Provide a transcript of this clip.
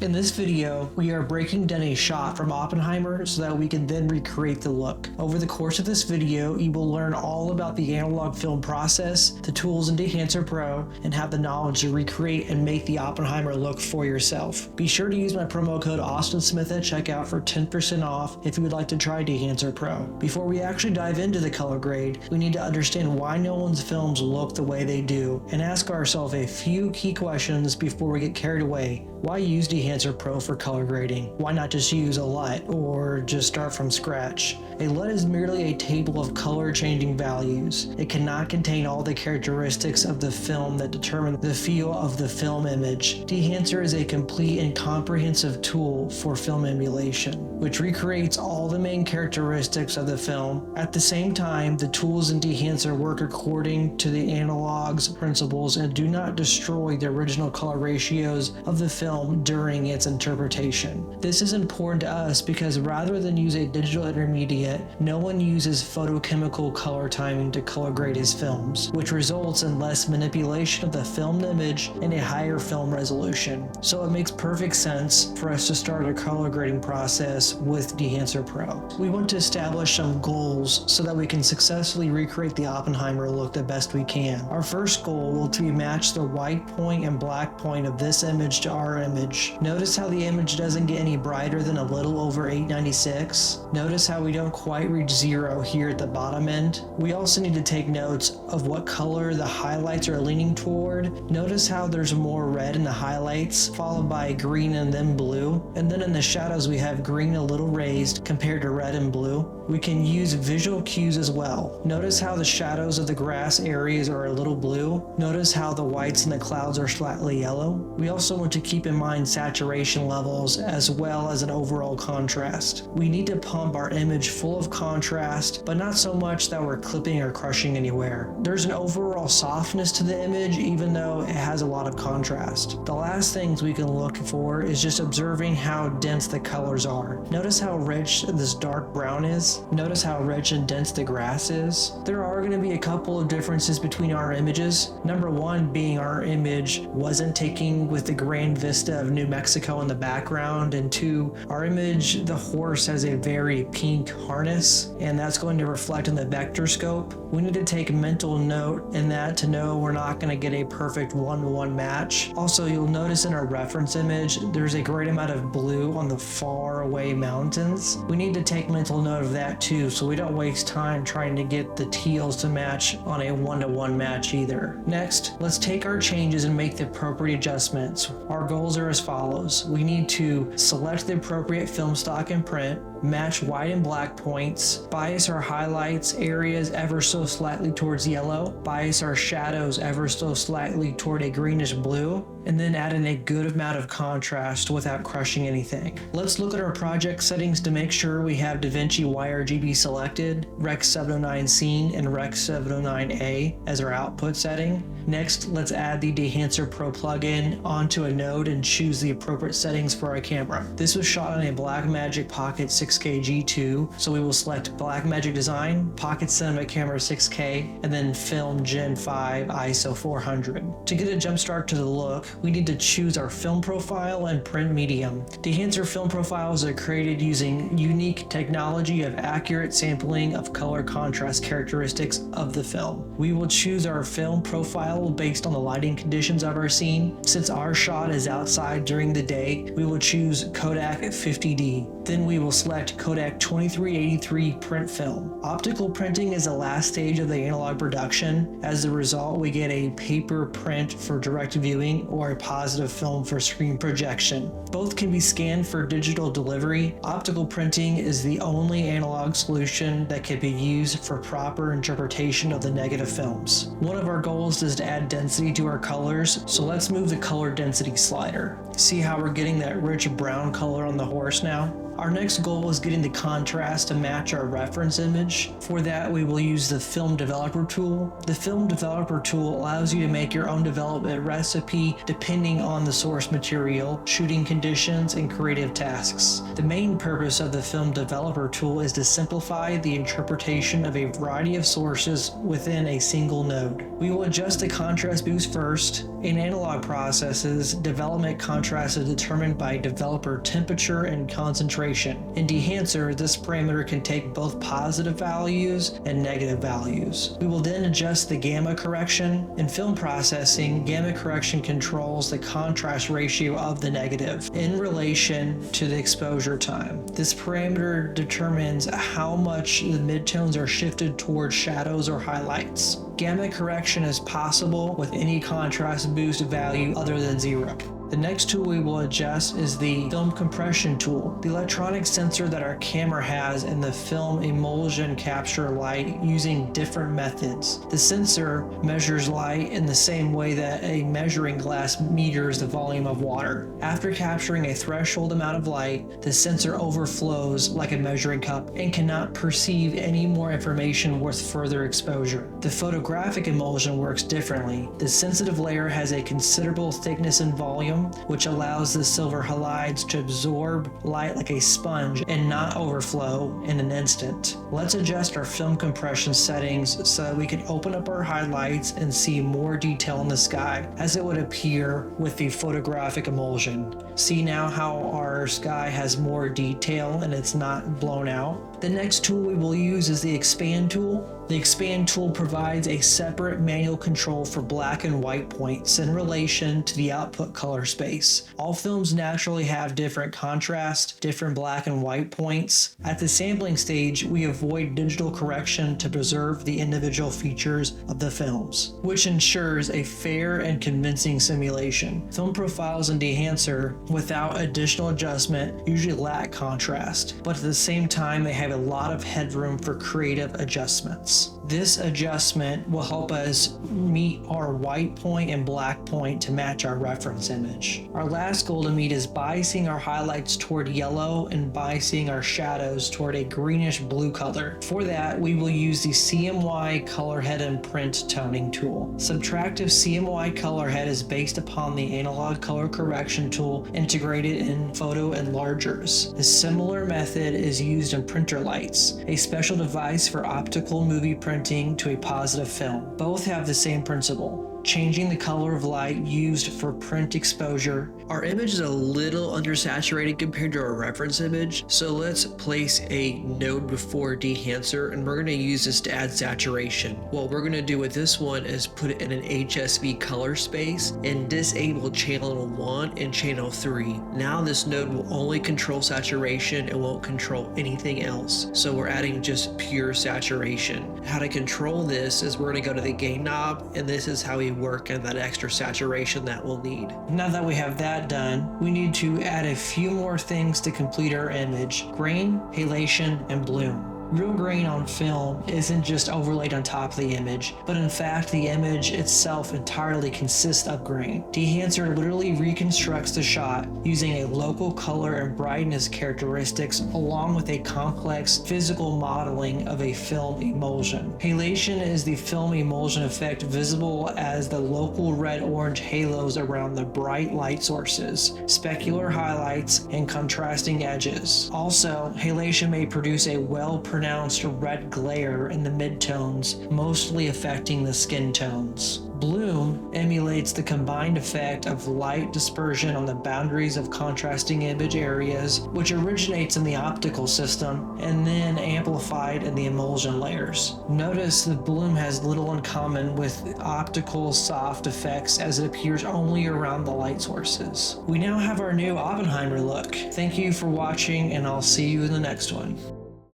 In this video, we are breaking down a shot from Oppenheimer so that we can then recreate the look. Over the course of this video, you will learn all about the analog film process, the tools in Dehancer Pro, and have the knowledge to recreate and make the Oppenheimer look for yourself. Be sure to use my promo code AustinSmith at checkout for 10% off if you would like to try Dehancer Pro. Before we actually dive into the color grade, we need to understand why Nolan's films look the way they do and ask ourselves a few key questions before we get carried away. Why use Dehancer Pro for color grading? Why not just use a LUT or just start from scratch? A LUT is merely a table of color changing values. It cannot contain all the characteristics of the film that determine the feel of the film image. Dehancer is a complete and comprehensive tool for film emulation, which recreates all the main characteristics of the film. At the same time, the tools in Dehancer work according to the analog's principles and do not destroy the original color ratios of the film during its interpretation. This is important to us because rather than use a digital intermediate, Nolan uses photochemical color timing to color grade his films, which results in less manipulation of the filmed image and a higher film resolution. So it makes perfect sense for us to start a color grading process with Dehancer Pro. We want to establish some goals so that we can successfully recreate the Oppenheimer look the best we can. Our first goal will be to match the white point and black point of this image to our image. Notice how the image doesn't get any brighter than a little over 896. Notice how we don't quite reach 0 here at the bottom end. We also need to take notes of what color the highlights are leaning toward. Notice how there's more red in the highlights, followed by green and then blue. And then in the shadows we have green a little raised compared to red and blue. We can use visual cues as well. Notice how the shadows of the grass areas are a little blue. Notice how the whites in the clouds are slightly yellow. We also want to keep in mind saturation levels as well as an overall contrast. We need to pump our image full of contrast, but not so much that we're clipping or crushing anywhere. There's an overall softness to the image even though it has a lot of contrast. The last things we can look for is just observing how dense the colors are. Notice how rich this dark brown is. Notice how rich and dense the grass is. There are going to be a couple of differences between our images. Number one being our image wasn't taken with the grand vista of New Mexico in the background, and two, our image, the horse has a very pink harness, and that's going to reflect in the vector scope. We need to take mental note in that to know we're not going to get a perfect one-to-one match. Also, you'll notice in our reference image, there's a great amount of blue on the far away mountains. We need to take mental note of that too, so we don't waste time trying to get the teals to match on a one-to-one match either. Next, let's take our changes and make the appropriate adjustments. Our goals are as follows. We need to select the appropriate film stock and print, match white and black points, bias our highlights areas ever so slightly towards yellow, bias our shadows ever so slightly toward a greenish blue, and then add in a good amount of contrast without crushing anything. Let's look at our project settings to make sure we have DaVinci YRGB selected, Rec 709 Scene, and Rec 709A as our output setting. Next, let's add the Dehancer Pro plugin onto a node and choose the appropriate settings for our camera. This was shot on a Blackmagic Pocket 6K G2, so we will select Blackmagic Design, Pocket Cinema Camera 6K, and then Film Gen 5 ISO 400. To get a jump start to the look, we need to choose our film profile and print medium. Dehancer film profiles are created using unique technology of accurate sampling of color contrast characteristics of the film. We will choose our film profile based on the lighting conditions of our scene. Since our shot is outside during the day, we will choose Kodak 50D. Then we will select Kodak 2383 print film. Optical printing is the last stage of the analog production. As a result, we get a paper print for direct viewing or a positive film for screen projection. Both can be scanned for digital delivery. Optical printing is the only analog solution that can be used for proper interpretation of the negative films. One of our goals is to add density to our colors, so let's move the color density slider. See how we're getting that rich brown color on the horse now? Our next goal is getting the contrast to match our reference image. For that, we will use the Film Developer tool. The Film Developer tool allows you to make your own development recipe depending on the source material, shooting conditions, and creative tasks. The main purpose of the Film Developer tool is to simplify the interpretation of a variety of sources within a single node. We will adjust the contrast boost first. In analog processes, development contrast is determined by developer temperature and concentration. In Dehancer, this parameter can take both positive values and negative values. We will then adjust the gamma correction. In film processing, gamma correction controls the contrast ratio of the negative in relation to the exposure time. This parameter determines how much the midtones are shifted towards shadows or highlights. Gamma correction is possible with any contrast boost value other than 0. The next tool we will adjust is the film compression tool, the electronic sensor that our camera has in the film emulsion capture light using different methods. The sensor measures light in the same way that a measuring glass meters the volume of water. After capturing a threshold amount of light, the sensor overflows like a measuring cup and cannot perceive any more information worth further exposure. The photographic emulsion works differently. The sensitive layer has a considerable thickness and volume, which allows the silver halides to absorb light like a sponge and not overflow in an instant. Let's adjust our film compression settings so that we can open up our highlights and see more detail in the sky as it would appear with the photographic emulsion. See now how our sky has more detail and it's not blown out. The next tool we will use is the expand tool. The expand tool provides a separate manual control for black and white points in relation to the output color space. All films naturally have different contrast, different black and white points. At the sampling stage, we avoid digital correction to preserve the individual features of the films, which ensures a fair and convincing simulation. Film profiles in Dehancer without additional adjustment usually lack contrast, but at the same time they have a lot of headroom for creative adjustments. This adjustment will help us meet our white point and black point to match our reference image. Our last goal to meet is biasing our highlights toward yellow and biasing our shadows toward a greenish blue color. For that, we will use the CMY color head and print toning tool. Subtractive CMY color head is based upon the analog color correction tool integrated in photo enlargers. A similar method is used in printer lights, a special device for optical movie printing to a positive film. Both have the same principle, changing the color of light used for print exposure. Our image is a little undersaturated compared to our reference image, so let's place a node before Dehancer, and we're going to use this to add saturation. What we're going to do with this one is put it in an HSV color space and disable channel 1 and channel 3. Now this node will only control saturation and won't control anything else, so we're adding just pure saturation. How to control this is we're going to go to the gain knob, and this is how we work and that extra saturation that we'll need. Now that we have that done, we need to add a few more things to complete our image: grain, halation, and bloom. Real grain on film isn't just overlaid on top of the image, but in fact the image itself entirely consists of grain. Dehancer literally reconstructs the shot using a local color and brightness characteristics along with a complex physical modeling of a film emulsion. Halation is the film emulsion effect visible as the local red-orange halos around the bright light sources, specular highlights, and contrasting edges. Also, halation may produce a well-pronounced red glare in the midtones, mostly affecting the skin tones. Bloom emulates the combined effect of light dispersion on the boundaries of contrasting image areas, which originates in the optical system and then amplified in the emulsion layers. Notice that bloom has little in common with optical soft effects, as it appears only around the light sources. We now have our new Oppenheimer look. Thank you for watching, and I'll see you in the next one.